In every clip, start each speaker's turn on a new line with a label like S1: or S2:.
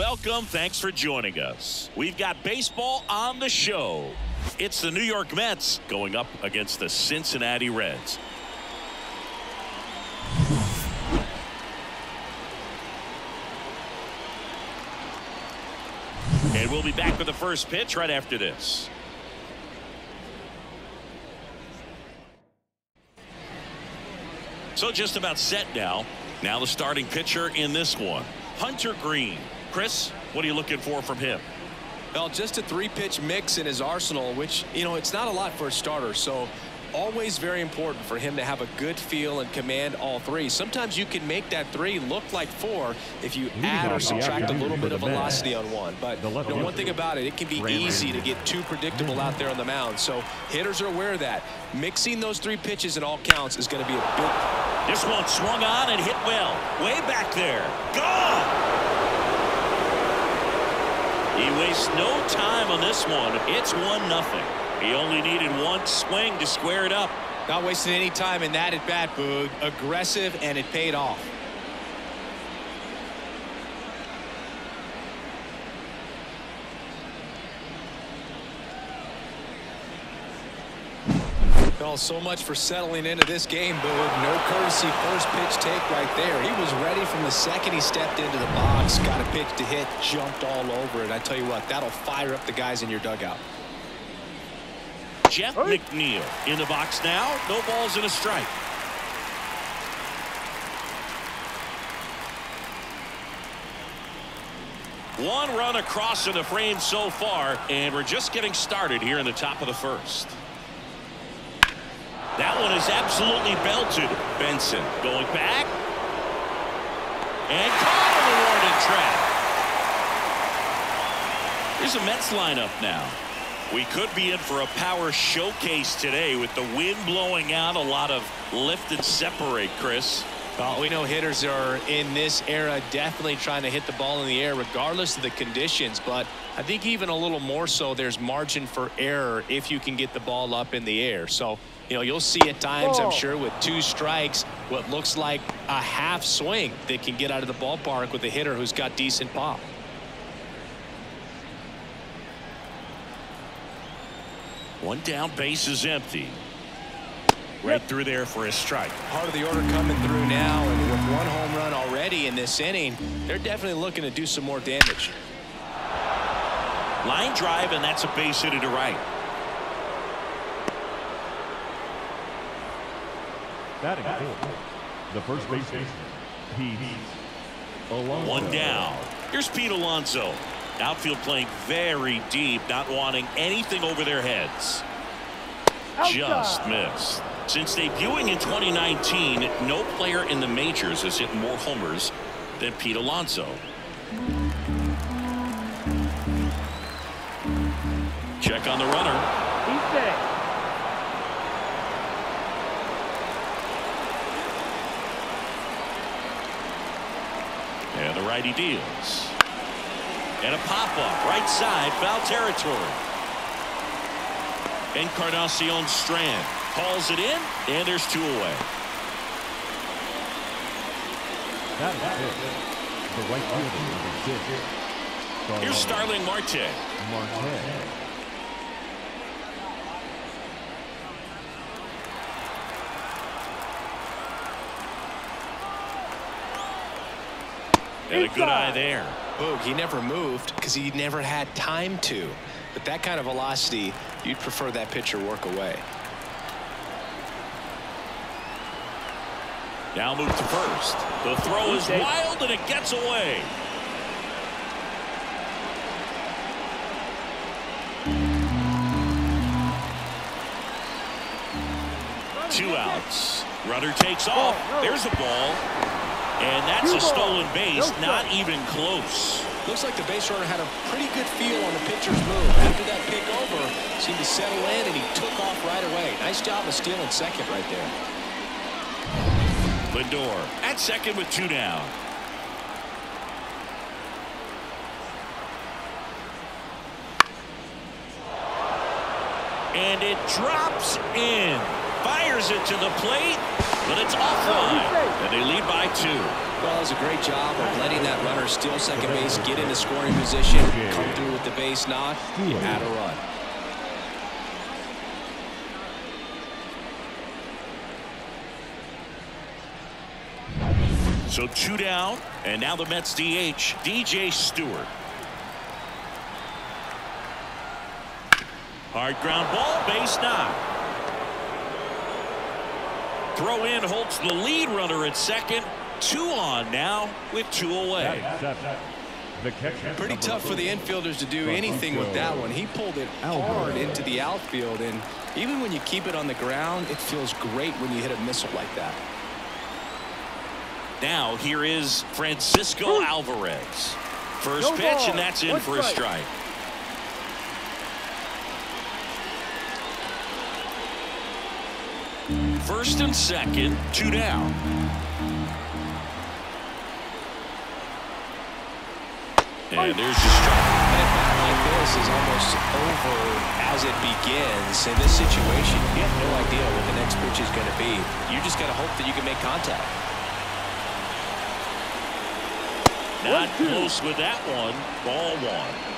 S1: Welcome. Thanks for joining us. We've got baseball on the show. It's the New York Mets going up against the Cincinnati Reds. And we'll be back with the first pitch right after this. So just about set now. Now the starting pitcher in this one, Hunter Green. Chris, what are you looking for from him?
S2: Well, just a 3-pitch mix in his arsenal, which, it's not a lot for a starter. So always very important for him to have a good feel and command all 3. Sometimes you can make that 3 look like 4 if you add or subtract a little bit of velocity on one. But one thing about it, it can be easy to get too predictable out there on the mound. So hitters are aware of that. Mixing those 3 pitches in all counts is going to be a big.
S1: This one swung on and hit well. Way back there. Gone! He wastes no time on this one. It's 1-0. He only needed one swing to square it up.
S2: Not wasting any time in that at bat, Boog. Aggressive, and it paid off. Well, so much for settling into this game, Boog. No courtesy first pitch take right there. He was ready from the second he stepped into the box, got a pitch to hit, jumped all over it. I tell you what, that'll fire up the guys in your dugout.
S1: Jeff McNeil in the box now. No balls and a strike. One run across in the frame so far, and we're just getting started here in the top of the first. That one is absolutely belted. Benson going back. And caught in the warning track. Here's a Mets lineup now. We could be in for a power showcase today with the wind blowing out. A lot of lift and separate, Chris.
S2: Well, we know hitters are in this era definitely trying to hit the ball in the air regardless of the conditions, but I think even a little more so there's margin for error if you can get the ball up in the air. So you'll see at times, I'm sure, with 2 strikes, what looks like a half swing that can get out of the ballpark with a hitter who's got decent pop.
S1: One down, base is empty. Right through there for a strike.
S2: Part of the order coming through now, and with 1 home run already in this inning, they're definitely looking to do some more damage.
S1: Line drive, and that's a base hit to right.
S3: Batting fourth, the first baseman, Pete Alonso.
S1: One down. Here's Pete Alonso. Outfield playing very deep, not wanting anything over their heads. Just missed. Since debuting in 2019, no player in the majors has hit more homers than Pete Alonso. Check on the runner.
S3: He's set.
S1: And the righty deals. And a pop-up right side, foul territory. Encarnacion Strand calls it in, and there's 2 away.
S3: That is it. The right fielder, number 6.
S1: Here's Starling Marte. And a good eye there.
S2: Boog, he never moved because he never had time to. But that kind of velocity, you'd prefer that pitcher work away.
S1: Now move to first. The throw is wild, and it gets away. Two outs. Runner takes off. There's a ball. And that's a stolen base. Not even close.
S2: Looks like the base runner had a pretty good feel on the pitcher's move. After that pick over, seemed to settle in, and he took off right away. Nice job of stealing second right there.
S1: Lindor at second with 2 down. And it drops in. Fires Brings it to the plate, but it's offline, and they lead by 2.
S2: Well, it was a great job of letting that runner steal second base, get into scoring position, come through with the base knock, add a run.
S1: So 2 down, and now the Mets DH, DJ Stewart. Hard ground ball, base knock. Throw in holds the lead runner at second. 2 on now with 2 away.
S2: Pretty tough for the infielders to do anything with that one. He pulled it hard into the outfield, and even when you keep it on the ground, it feels great when you hit a missile like that.
S1: Now here is Francisco Alvarez. First pitch, and that's in for a strike. First and second, 2 down. And there's a strike.
S2: And a bat like this is almost over as it begins. In this situation, you have no idea what the next pitch is going to be. You just got to hope that you can make contact.
S1: Not close with that one. Ball 1.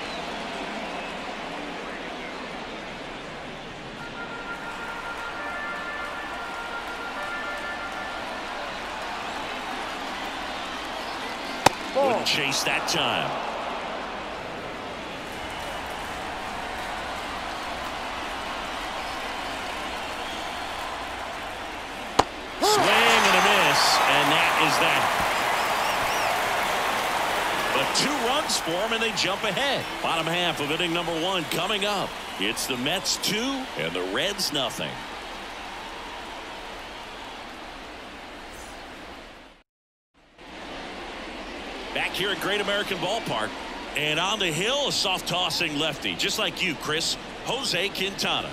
S1: Wouldn't chase that time. Swing and a miss, and that is that. But 2 runs for them, and they jump ahead. Bottom half of inning number 1 coming up. It's the Mets 2 and the Reds nothing. Back here at Great American Ballpark, and on the hill, a soft tossing lefty, just like you, Chris, Jose Quintana.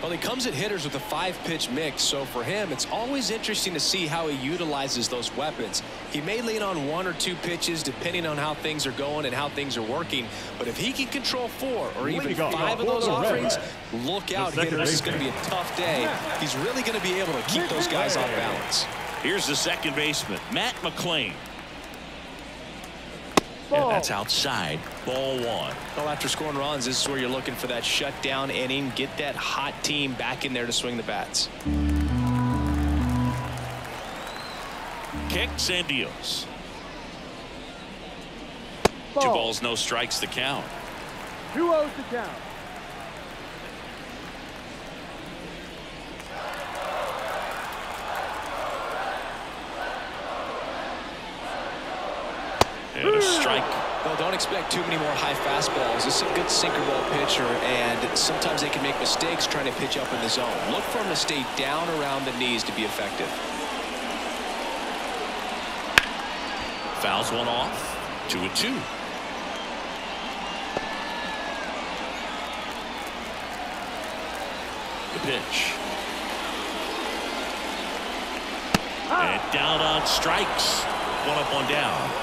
S2: Well, he comes at hitters with a 5-pitch mix, so for him, it's always interesting to see how he utilizes those weapons. He may lean on 1 or 2 pitches depending on how things are going and how things are working, but if he can control 4 or even 5 of those offerings, look out, hitters. It's going to be a tough day. He's really going to be able to keep those guys off balance.
S1: Here's the second baseman, Matt McClain. And that's outside. Ball 1.
S2: Well, after scoring runs, this is where you're looking for that shutdown inning. Get that hot team back in there to swing the bats.
S1: Kicks and deals. 2 balls, no strikes to count.
S4: 2-0 to count.
S1: And a strike.
S2: Well, don't expect too many more high fastballs. This is a good sinker ball pitcher, and sometimes they can make mistakes trying to pitch up in the zone. Look for him to stay down around the knees to be effective.
S1: Fouls one off. 2-2. The pitch. And down on strikes. 1 up, 1 down.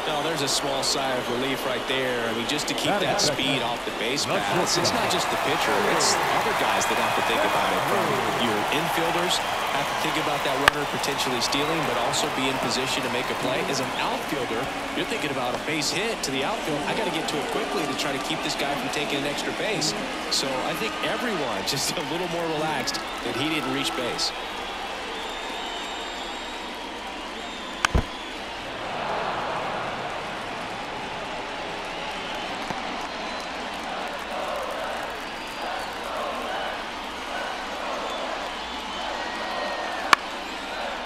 S2: No, there's a small sigh of relief right there. I mean, just to keep that speed off the base paths. It's not just the pitcher. It's other guys that have to think about it. Your infielders have to think about that runner potentially stealing, but also be in position to make a play. As an outfielder, you're thinking about a base hit to the outfield. I got to get to it quickly to try to keep this guy from taking an extra base. So I think everyone just a little more relaxed that he didn't reach base.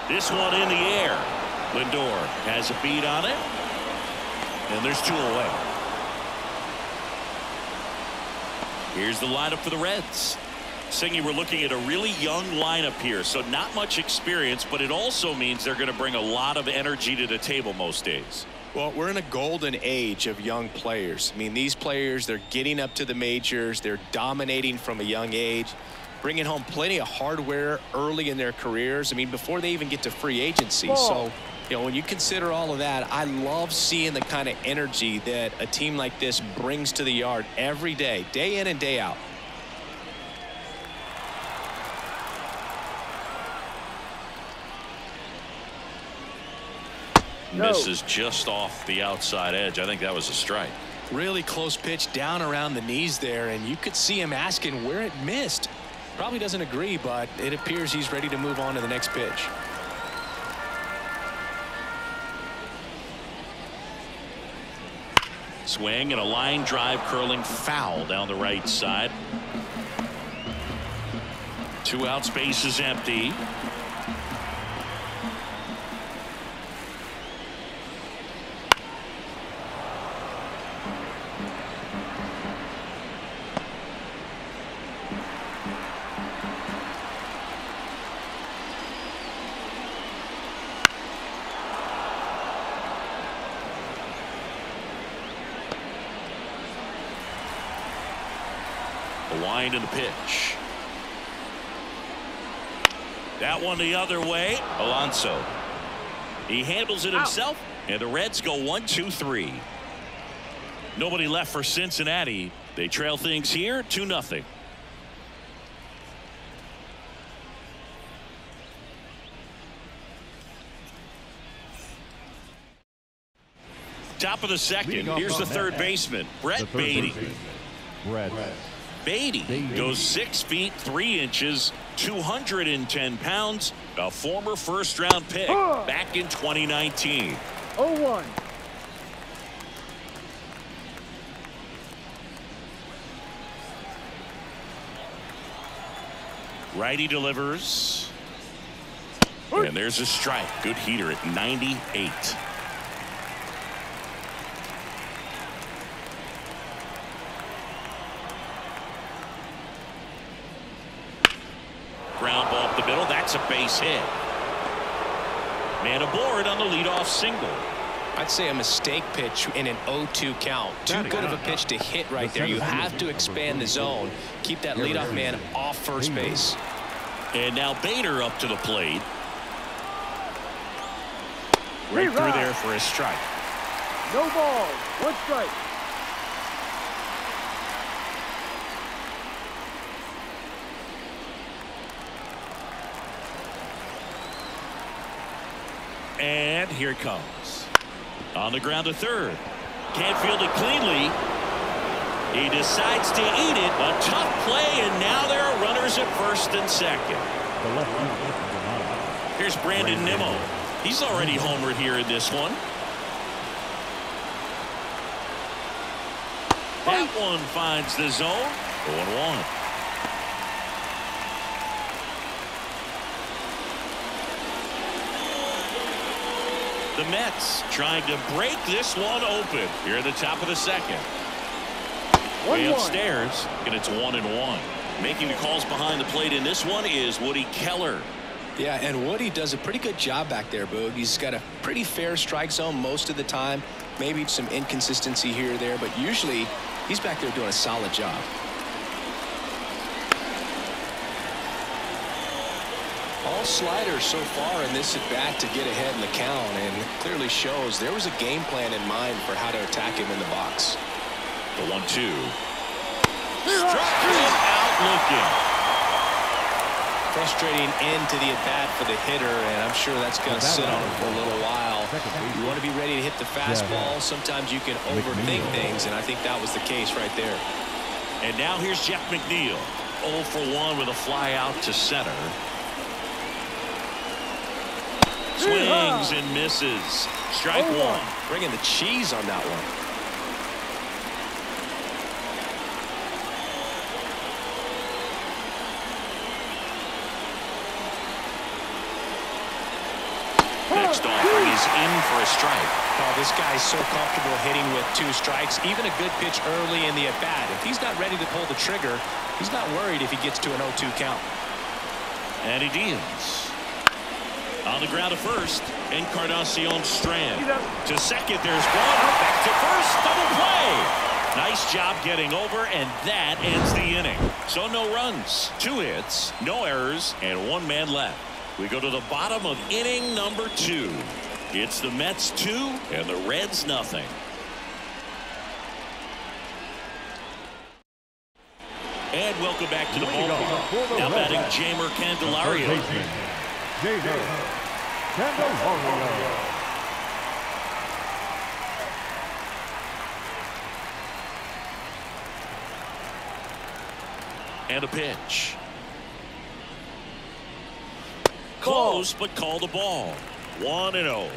S1: This one in the air. Lindor has a beat on it. And there's 2 away. Here's the lineup for the Reds. Singy, we're looking at a really young lineup here, so not much experience, but it also means they're going to bring a lot of energy to the table most days.
S2: Well, we're in a golden age of young players. I mean, these players, they're getting up to the majors. They're dominating from a young age, bringing home plenty of hardware early in their careers. I mean, before they even get to free agency. So, you know, when you consider all of that, I love seeing the kind of energy that a team like this brings to the yard every day, day in and day out.
S1: Misses just off the outside edge. I think that was a strike.
S2: Really close pitch down around the knees there, and you could see him asking where it missed. Probably doesn't agree, but it appears he's ready to move on to the next pitch.
S1: Swing and a line drive curling foul down the right side. 2 outs, base is empty. The wind and the pitch. That one the other way. Alonso. He handles it himself, and the Reds go 1-2-3. Nobody left for Cincinnati. They trail things here 2-0. Top of the second. Here's the third baseman, Brett Beatty. Beatty goes 6 feet 3 inches, 210 pounds, a former first-round pick back in 2019.
S4: 0-1.
S1: Righty delivers. And there's a strike. Good heater at 98. Ground ball up the middle. That's a base hit. Man aboard on the leadoff single.
S2: I'd say a mistake pitch in an 0-2 count. Too good of a pitch to hit right there. You have to expand the zone. Keep that leadoff man off first base.
S1: And now Bader up to the plate. Right through there for a strike.
S4: No ball. 1 strike.
S1: And here it comes. On the ground to third. Can't field it cleanly. He decides to eat it. A tough play, and now there are runners at first and second. Here's Brandon Nimmo. He's already homered here in this one. That one finds the zone. 0-1. The Mets trying to break this one open here at the top of the second. Way upstairs, and it's 1-1. Making the calls behind the plate in this one is Woody Keller.
S2: Yeah, and Woody does a pretty good job back there, Boog. He's got a pretty fair strike zone most of the time. Maybe some inconsistency here or there, but usually he's back there doing a solid job. All sliders so far in this at-bat to get ahead in the count, and it clearly shows there was a game plan in mind for how to attack him in the box.
S1: The 1-2. Struck him out looking.
S2: Frustrating end to the at-bat for the hitter, and I'm sure that's going to sit on him for a little while. You want to be ready to hit the fastball. Sometimes you can overthink things, and I think that was the case right there.
S1: And now here's Jeff McNeil. 0 for 1 with a fly out to center. Swings and misses. Strike 1.
S2: Bringing the cheese on that one.
S1: Next offering is in for a strike.
S2: Oh, this guy's so comfortable hitting with 2 strikes. Even a good pitch early in the at-bat. If he's not ready to pull the trigger, he's not worried if he gets to an 0-2 count.
S1: And he deals. On the ground to first, Encarnacion Strand. To second, there's one. Back to first, double play. Nice job getting over, and that ends the inning. So no runs, 2 hits, no errors, and 1 man left. We go to the bottom of inning number 2. It's the Mets 2 and the Reds 0. And welcome back to the ballpark. Now batting Jeimer Candelario. And a pitch. Close, but called a ball. 1-0.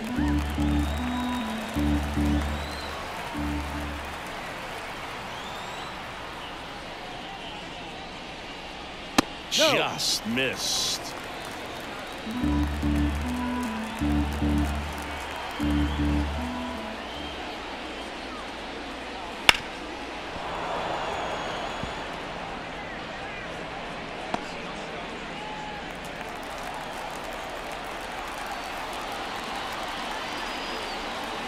S1: Just missed.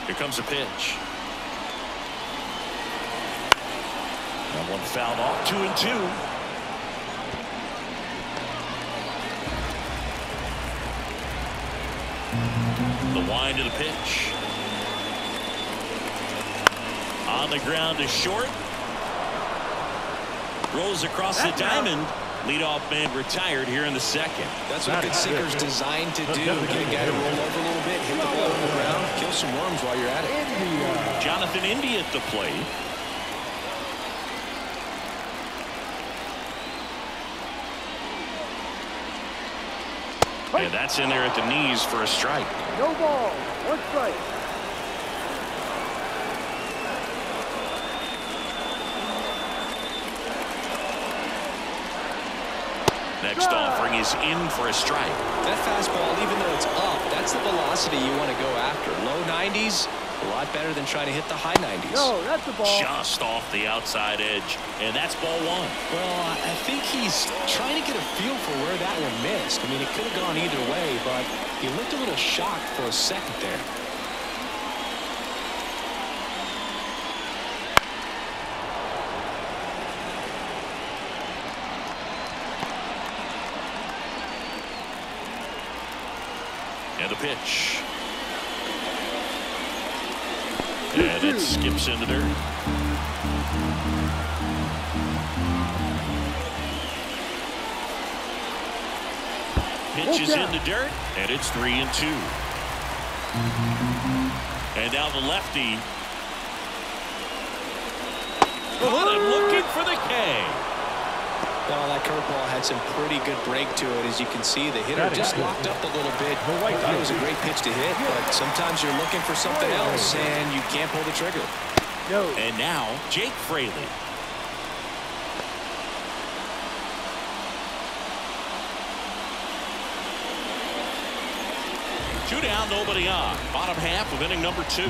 S1: Here comes a pitch. That one fouled off. 2-2. The wind of the pitch. On the ground to short. Rolls across the diamond. Leadoff man retired here in the second.
S2: That's what a good sinker's designed to do. Get a guy to roll over a little bit, hit the ball on the ground, kill some worms while you're at it.
S1: Jonathan Indy at the plate. And that's in there at the knees for a strike.
S4: No ball. 1 strike.
S1: Next offering is in for a strike.
S2: That fastball, even though it's up, that's the velocity you want to go after. Low 90s, a lot better than trying to hit the high 90s.
S4: No, that's the ball.
S1: Just off the outside edge, and that's ball 1.
S2: Well, I think he's trying to get a feel for where that one missed. I mean, it could have gone either way, but he looked a little shocked for a second there.
S1: And the pitch. And it skips in the dirt. Pitch is in the dirt, and it's 3-2. And now the lefty. Caught him looking for the K.
S2: Well, that curveball had some pretty good break to it. As you can see, the hitter just locked up a little bit. It was a great pitch to hit, but sometimes you're looking for something else, and you can't pull the trigger.
S4: No.
S1: And now, Jake Fraley. Two down, nobody on. Bottom half of inning number 2.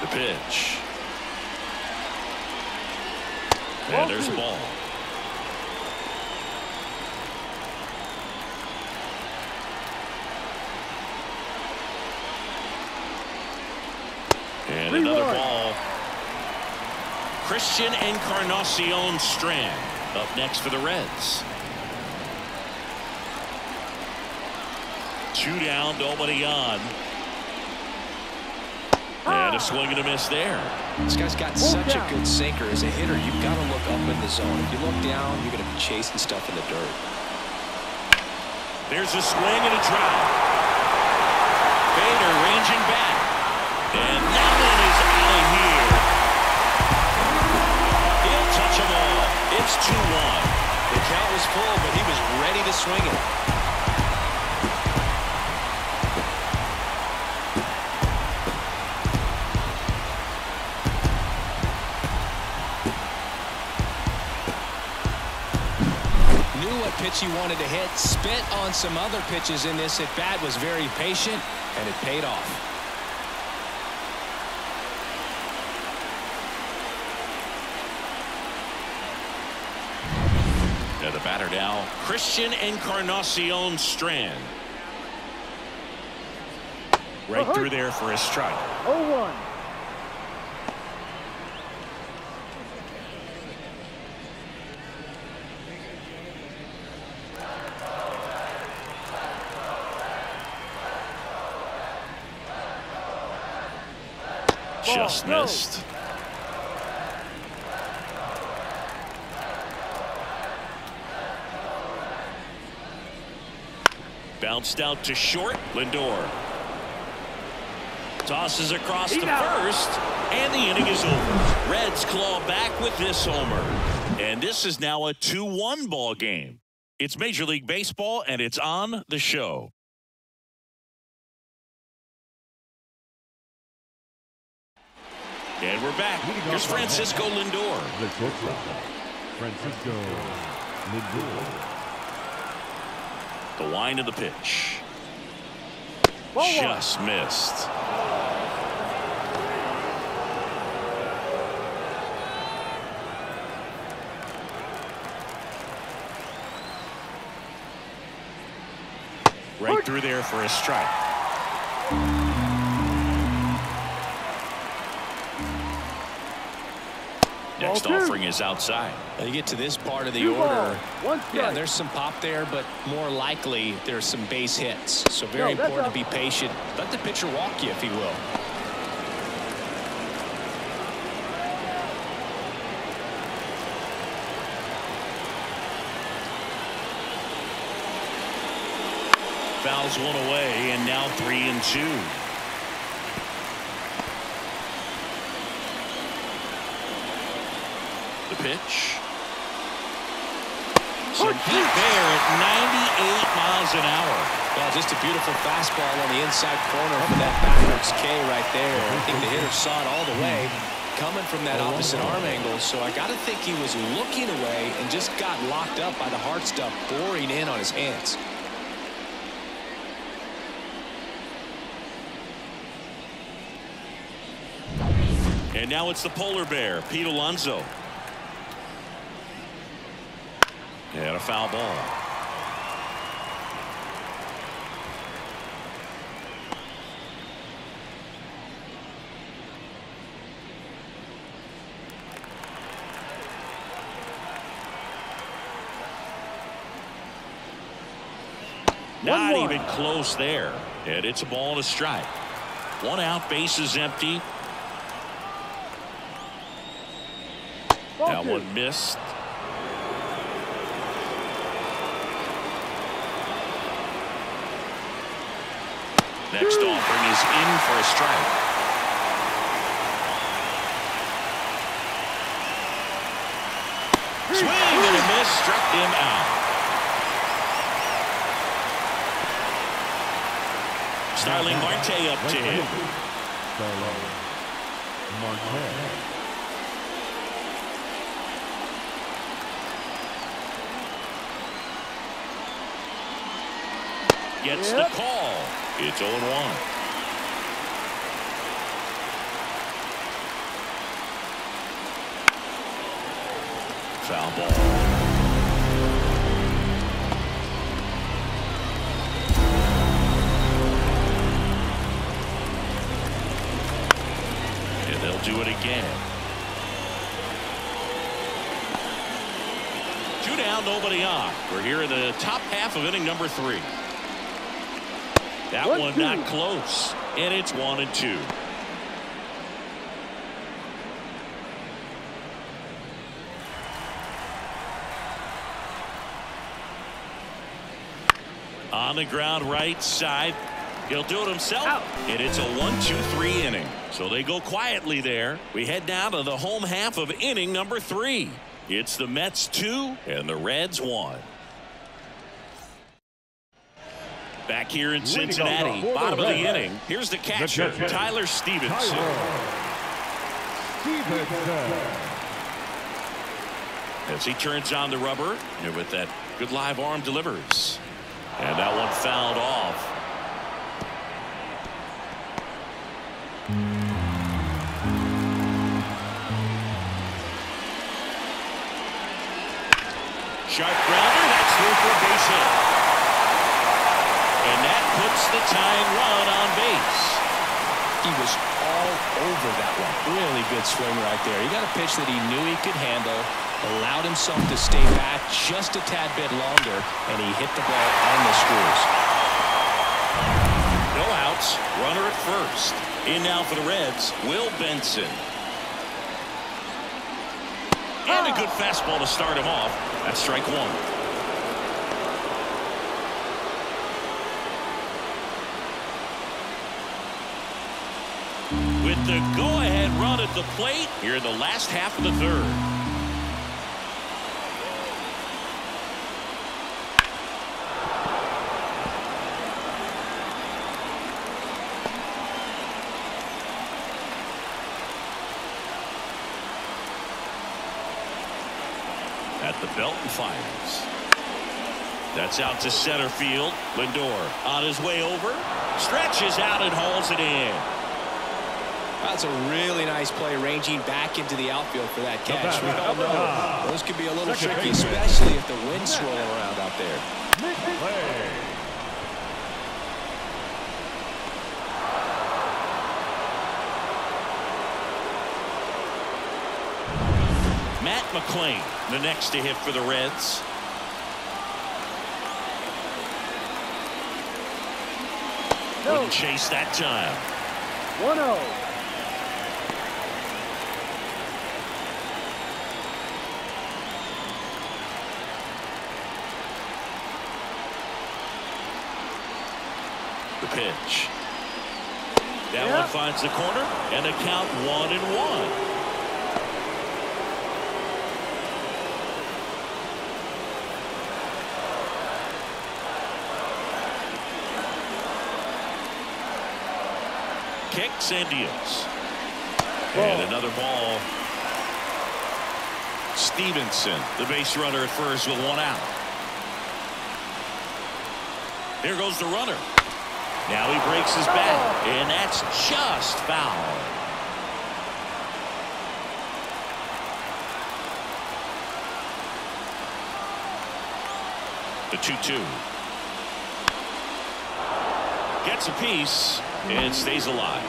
S1: The pitch. And there's a ball. And another ball. Christian Encarnacion Strand up next for the Reds. 2 down, nobody on. And a swing and a miss there.
S2: This guy's got such a good sinker. As a hitter, you've got to look up in the zone. If you look down, you're going to be chasing stuff in the dirt.
S1: There's a swing and a drive. Bader ranging back. And that one is out of here. He'll touch them all. It's 2-1.
S2: The count was full, but he was ready to swing it. Pitch he wanted to hit, spent on some other pitches in this at bat, was very patient, and it paid off.
S1: And the batter now, Christian Encarnacion Strand. Right through there for a strike.
S4: 0-1.
S1: Just missed. Bounced out to short. Lindor tosses across to first, and the inning is over. Reds claw back with this homer, and this is now a 2-1 ball game. It's Major League Baseball, and it's on the show. And we're back. Here's Francisco Lindor.
S3: The shortstop, Francisco Lindor.
S1: The wind of the pitch. Just missed. Right through there for a strike. Next offering is outside.
S2: Now you get to this part of the order. Yeah, there's some pop there, but more likely there's some base hits. So very important to be patient. Let the pitcher walk you, if he will.
S1: Fouls one away, and now 3-2. The pitch. Some heat there at 98 miles an hour.
S2: Well, just a beautiful fastball on the inside corner for that backwards K right there. I think the hitter saw it all the way coming from that opposite arm angle. So I got to think he was looking away and just got locked up by the hard stuff boring in on his hands.
S1: And now it's the polar bear, Pete Alonso. And a foul ball. Not even close there. And it's a ball and a strike. One out, bases empty. That one missed. Next offering is in for a strike. Swing and a miss, struck him out. Starling Marte up to him.
S3: Starling Marte.
S1: Gets the call. It's 0-1. Foul ball. And they'll do it again. 2 down, nobody on. We're here in the top half of inning number 3. That one not close, and it's 1-2. On the ground right side. He'll do it himself. And it's a 1-2-3 inning. So they go quietly there. We head down to the home half of inning number 3. It's the Mets 2 and the Reds 1. Back here in Cincinnati, bottom of the inning. Here's the catcher, Tyler Stevenson. As he turns on the rubber, and with that good live arm delivers. And that one fouled off. Sharp grounder, that's through for a base hit. And that puts the tying run on base.
S2: He was all over that one. Really good swing right there. He got a pitch that he knew he could handle, allowed himself to stay back just a tad bit longer, and he hit the ball on the screws.
S1: No outs, runner at first. In now for the Reds, Will Benson. And a good fastball to start him off. That's strike 1. with the go-ahead run at the plate here in the last half of the third. At the belt and fires. That's out to center field. Lindor on his way over. Stretches out and hauls it in.
S2: That's a really nice play, ranging back into the outfield for that catch. We all know those could be a little tricky, especially if the wind's swirling around out there.
S1: Matt McClain, the next to hit for the Reds. Wouldn't chase that time.
S4: 1-0.
S1: The pitch. That one finds the corner, and the count 1-1. Kicks and deals. And another ball. Stevenson, the base runner at first with one out. Here goes the runner. Now he breaks his back, and that's just foul. The 2-2. Gets a piece and stays alive.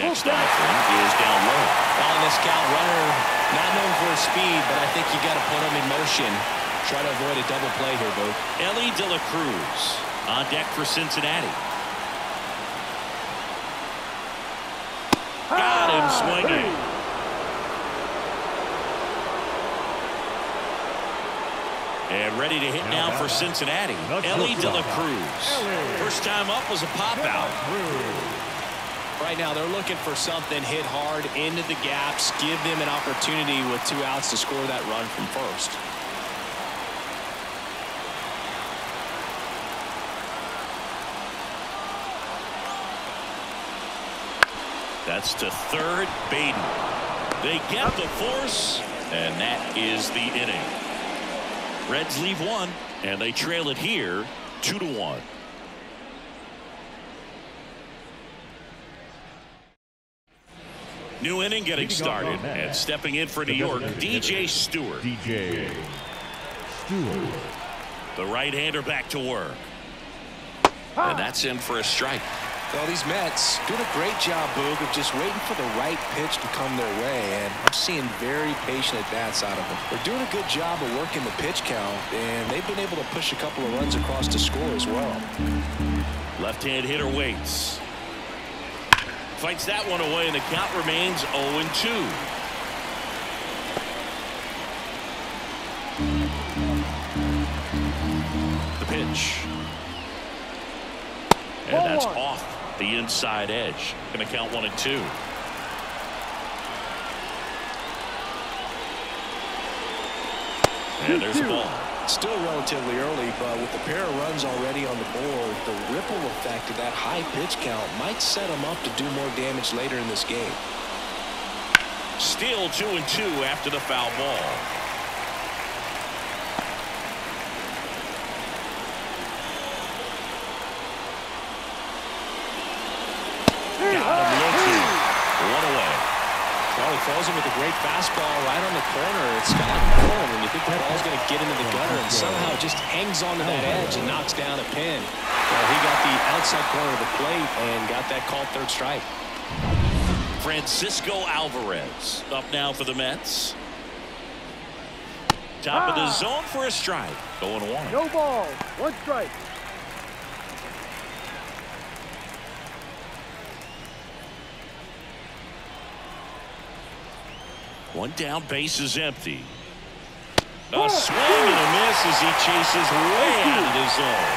S1: Next offering is down low.
S2: On this count, runner not known for his speed, but I think you got to put him in motion. Try to avoid a double play here, Boo.
S1: Ellie De La Cruz on deck for Cincinnati. Got him swinging. And ready to hit now for Cincinnati. Ellie De La Cruz. First time up was a pop out.
S2: Right now they're looking for something, hit hard into the gaps, give them an opportunity with 2 outs to score that run from first.
S1: That's to third. Baden. They get the force, and that is the inning. Reds leave one, and they trail it here 2-1. New inning getting started, and stepping in for New York, DJ Stewart.
S3: DJ Stewart.
S1: The right-hander back to work. And that's in for a strike.
S2: Well, these Mets doing a great job, Boog, of just waiting for the right pitch to come their way, and I'm seeing very patient at-bats out of them. They're doing a good job of working the pitch count, and they've been able to push a couple of runs across to score as well.
S1: Left-hand hitter waits. Fights that one away, and the count remains 0-2. The pitch. And that's off the inside edge. Going to count 1-2. And there's the ball.
S2: Still relatively early, but with a pair of runs already on the board, the ripple effect of that high pitch count might set them up to do more damage later in this game.
S1: Still 2-2 after the foul ball. Got him looking. One away.
S2: Well, he throws him with a great fastball right on the corner. It's kind of cool when you think the ball's going to get into the gutter, and somehow just hangs onto that edge and knocks down a pin. Well, he got the outside corner of the plate and got that called third strike.
S1: Francisco Alvarez up now for the Mets. Top of the zone for a strike. 0-1.
S4: No ball. 1 strike.
S1: One down, base is empty. A swing and a miss as he chases way out of his zone.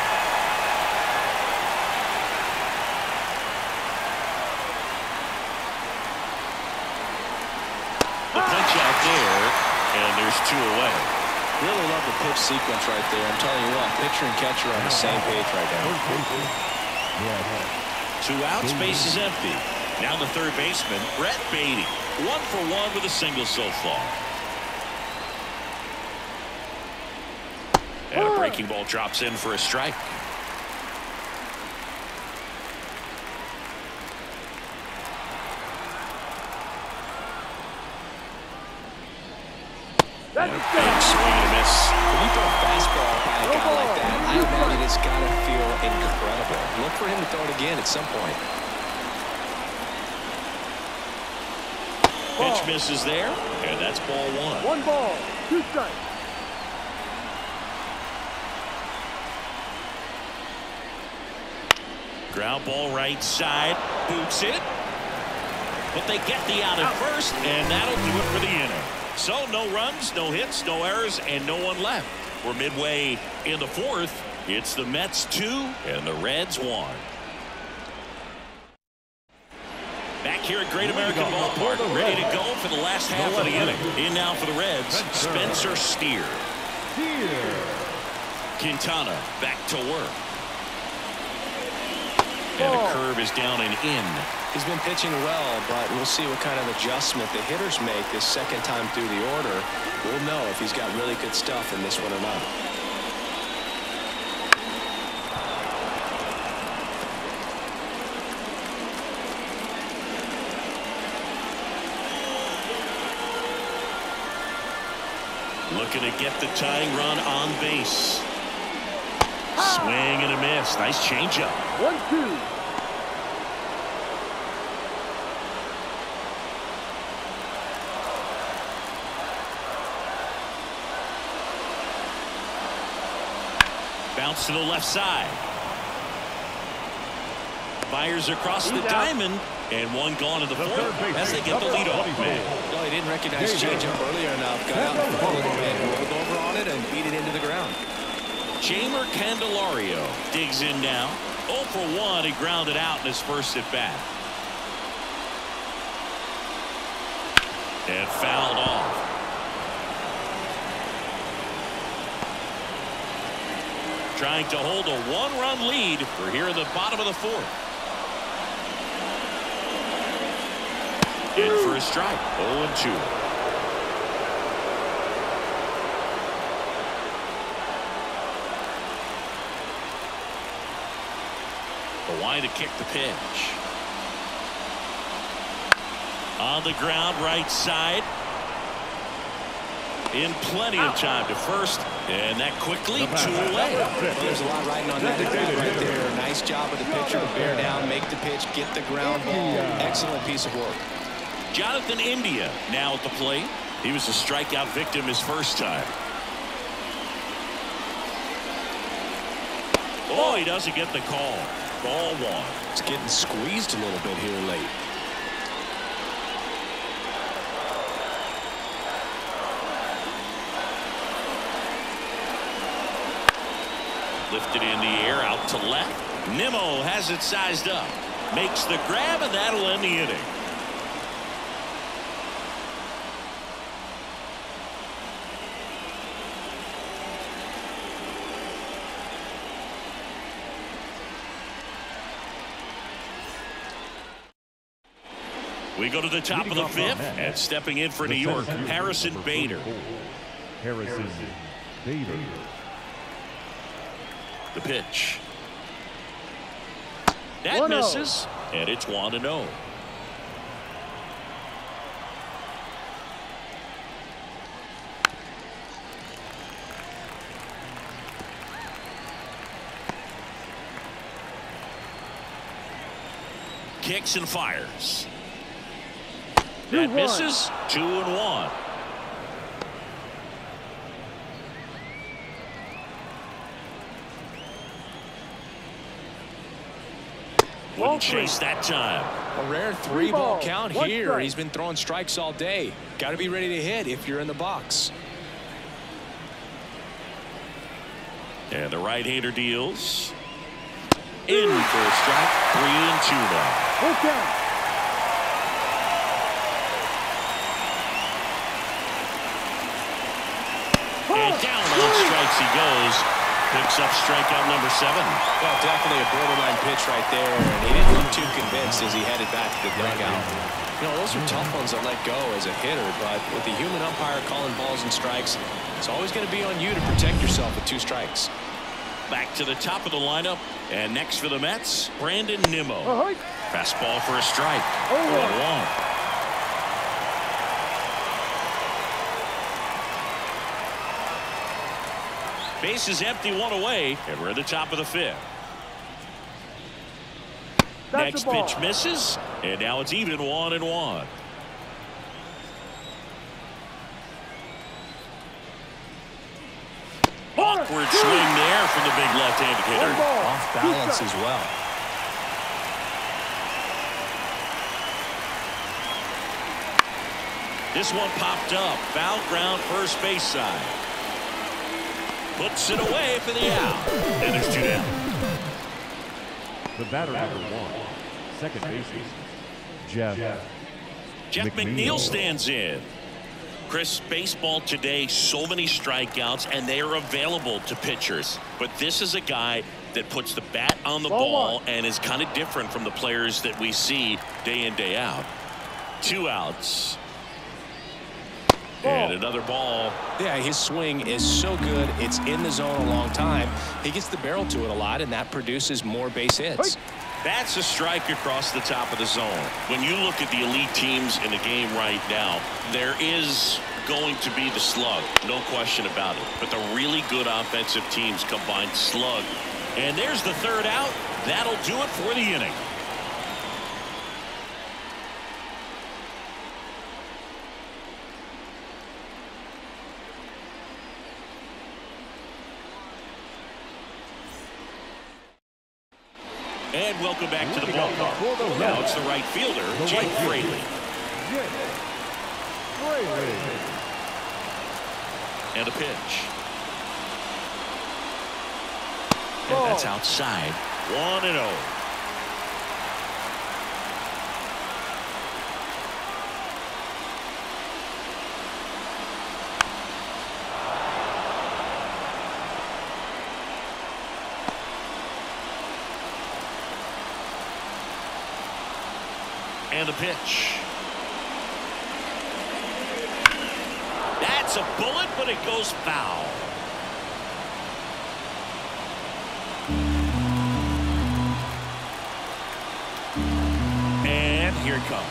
S1: The pitch out there, and there's 2 away.
S2: Really love the pitch sequence right there. I'm telling you what, pitcher and catcher are on the same page right now.
S1: 2 outs, base is empty. Now the third baseman, Brett Beatty. 1 for 1 with a single so far. And a breaking ball drops in for a strike. And a big swing and a miss.
S2: When you throw a fastball by a guy like that, I imagine it's got to feel incredible. Look for him to throw it again at some point.
S1: Pitch misses there, and that's ball 1.
S4: 1 ball, 2 strikes.
S1: Ground ball right side, boots it. But they get the out at first, and that'll do it for the inning. So no runs, no hits, no errors, and no one left. We're midway in the 4th. It's the Mets 2 and the Reds 1. Back here at Great American Ballpark, ready to go for the last half of the inning. In now for the Reds, Spencer Steer. Quintana back to work. And a curve is down and in.
S2: He's been pitching well, but we'll see what kind of adjustment the hitters make this second time through the order. We'll know if he's got really good stuff in this one or not.
S1: Looking to get the tying run on base. Swing and a miss. Nice changeup.
S4: 1-2.
S1: Bounce to the left side. Fires across the diamond, and 1 gone in the 4th as they get the leadoff man.
S2: Well, he didn't recognize changeup earlier enough. Got out in front a little bit, rolled over on it, and beat it into the ground.
S1: Jamer Candelario digs in now. 0 for 1. He grounded out in his first at bat. And fouled off. Trying to hold a 1-run lead. We're here in the bottom of the 4th. In for a strike. 0-2. Why to kick the pitch. On the ground, right side. In plenty of time to first, and that quickly 2 away.
S2: Well, there's a lot riding on that right there. Nice job of the pitcher to bear down, make the pitch, get the ground ball. Excellent piece of work.
S1: Jonathan India now at the plate. He was a strikeout victim his first time. Oh, he doesn't get the call. Ball 1.
S2: It's getting squeezed a little bit here late.
S1: Lifted in the air out to left. Nimmo has it sized up. Makes the grab, and that'll end the inning. We go to the top of the 5th, and stepping in for New York, Harrison Bader.
S3: Harrison Bader.
S1: The pitch. That misses, and it's 1-0. Kicks and fires. That misses. 2-1. Wouldn't chase that time.
S2: A rare three-ball count here. He's been throwing strikes all day. Got to be ready to hit if you're in the box.
S1: And the right-hander deals. In for a strike. 3-2 now.
S4: Okay.
S1: And down on strikes he goes. Picks up strikeout number 7.
S2: Well, definitely a borderline pitch right there. And he didn't look too convinced as he headed back to the dugout. You know, those are tough ones to let go as a hitter. But with the human umpire calling balls and strikes, it's always going to be on you to protect yourself with 2 strikes.
S1: Back to the top of the lineup. And next for the Mets, Brandon Nimmo. Fastball for a strike. 1-1. Base is empty, 1 away, and we're at the top of the 5th. Next pitch misses, and now it's even 1-1. Awkward swing there from the big left-handed hitter.
S2: Off balance as well.
S1: This one popped up. Foul ground, first base side. Puts it away for the out. And there's 2 down.
S3: The batter number 1, second baseman,
S1: Jeff McNeil stands in. Chris, baseball today, so many strikeouts, and they are available to pitchers. But this is a guy that puts the bat on the ball and is kind of different from the players that we see day in, day out. 2 outs. And another ball.
S2: Yeah, his swing is so good. It's in the zone a long time. He gets the barrel to it a lot, and that produces more base hits.
S1: That's a strike across the top of the zone. When you look at the elite teams in the game right now, there is going to be the slug, no question about it. But the really good offensive teams combine slug. And there's the 3rd out. That'll do it for the inning. And welcome back to the ballpark. Now it's the right fielder, Jake Fraley. And a pitch. And that's outside. 1-0. And a pitch. That's a bullet, but it goes foul. And here it comes.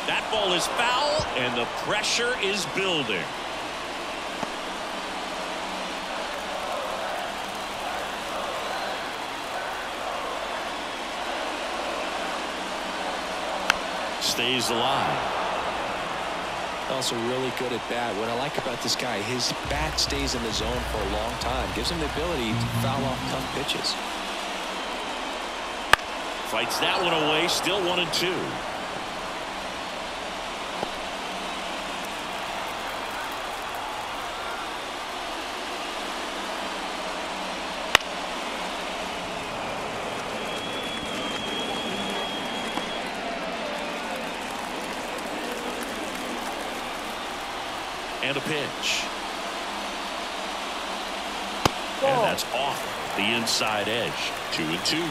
S1: That ball is foul, and the pressure is building. Stays alive.
S2: Also really good at bat. What I like about this guy, his bat stays in the zone for a long time. Gives him the ability to foul off tough pitches.
S1: Fights that one away. Still 1-2. And a pitch. And that's off the inside edge. 2-2.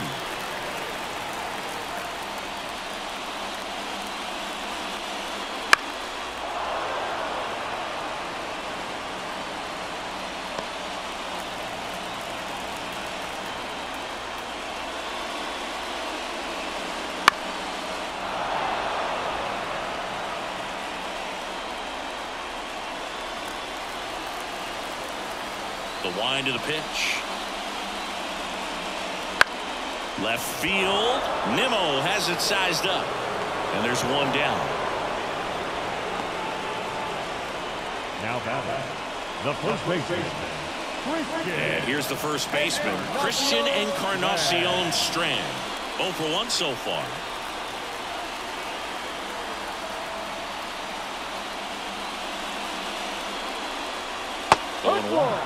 S1: The wind of the pitch. Left field. Nimmo has it sized up. And there's 1 down.
S3: Now batting, the first baseman,
S1: And here's the first baseman, Christian Encarnacion Strand. 0 for 1 so far.
S4: Ball.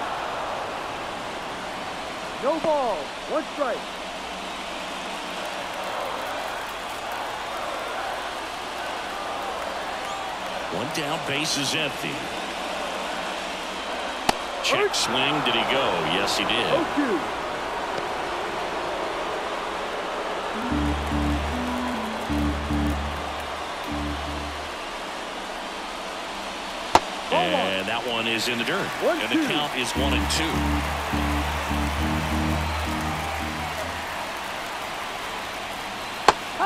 S4: No ball. 1 strike.
S1: One down, base is empty. Check swing. Did he go? Yes, he did.
S4: 0-2.
S1: And that one is in the dirt. And the count is 1-2.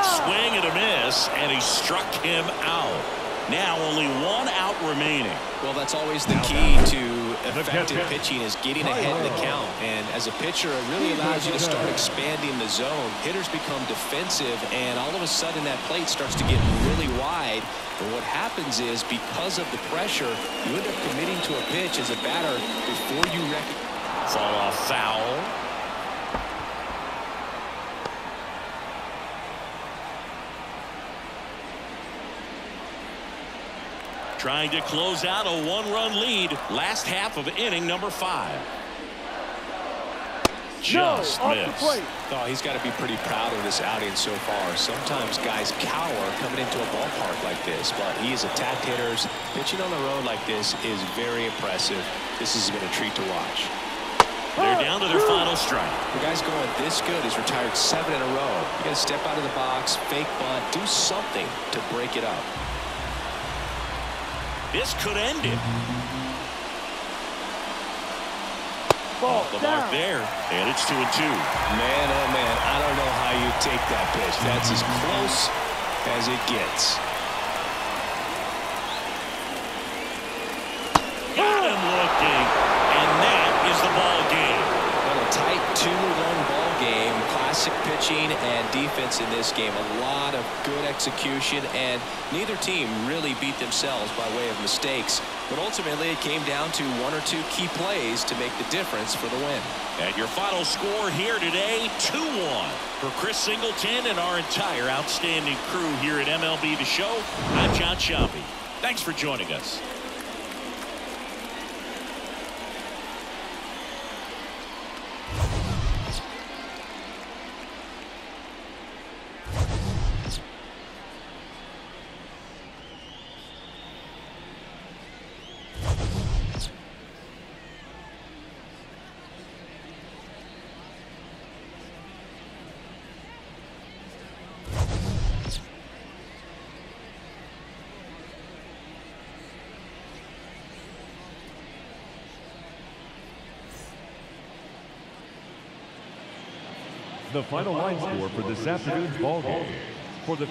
S1: Swing and a miss, and he struck him out. Now only 1 out remaining.
S2: Well, that's always the key to effective pitching, is getting ahead in the count. And as a pitcher, it really allows you to start expanding the zone. Hitters become defensive, and all of a sudden that plate starts to get really wide. And what happens is, because of the pressure, you end up committing to a pitch as a batter before you recognize.
S1: Fall off foul. Trying to close out a 1-run lead. Last half of inning number 5. Just missed.
S2: Oh, he's got to be pretty proud of this outing so far. Sometimes guys cower coming into a ballpark like this, but he has attacked hitters. Pitching on the road like this is very impressive. This has been a treat to watch.
S1: They're down to their final strike.
S2: The guy's going this good. He's retired 7 in a row. You got to step out of the box, fake bunt, do something to break it up.
S1: This could end it.
S4: Ball
S1: off the mark there, and it's 2-2.
S2: Man, oh man, I don't know how you take that pitch. That's as close as it gets.
S1: Got him looking, and that is the ball game.
S2: Well, a tight 2-1 ball game. Classic pitching and defense in this game. A lot of good execution, and neither team really beat themselves by way of mistakes. But ultimately, it came down to 1 or 2 key plays to make the difference for the win.
S1: And your final score here today, 2-1. For Chris Singleton and our entire outstanding crew here at MLB The Show, I'm John Sciambi. Thanks for joining us.
S3: The final line score for this afternoon's ball game. For the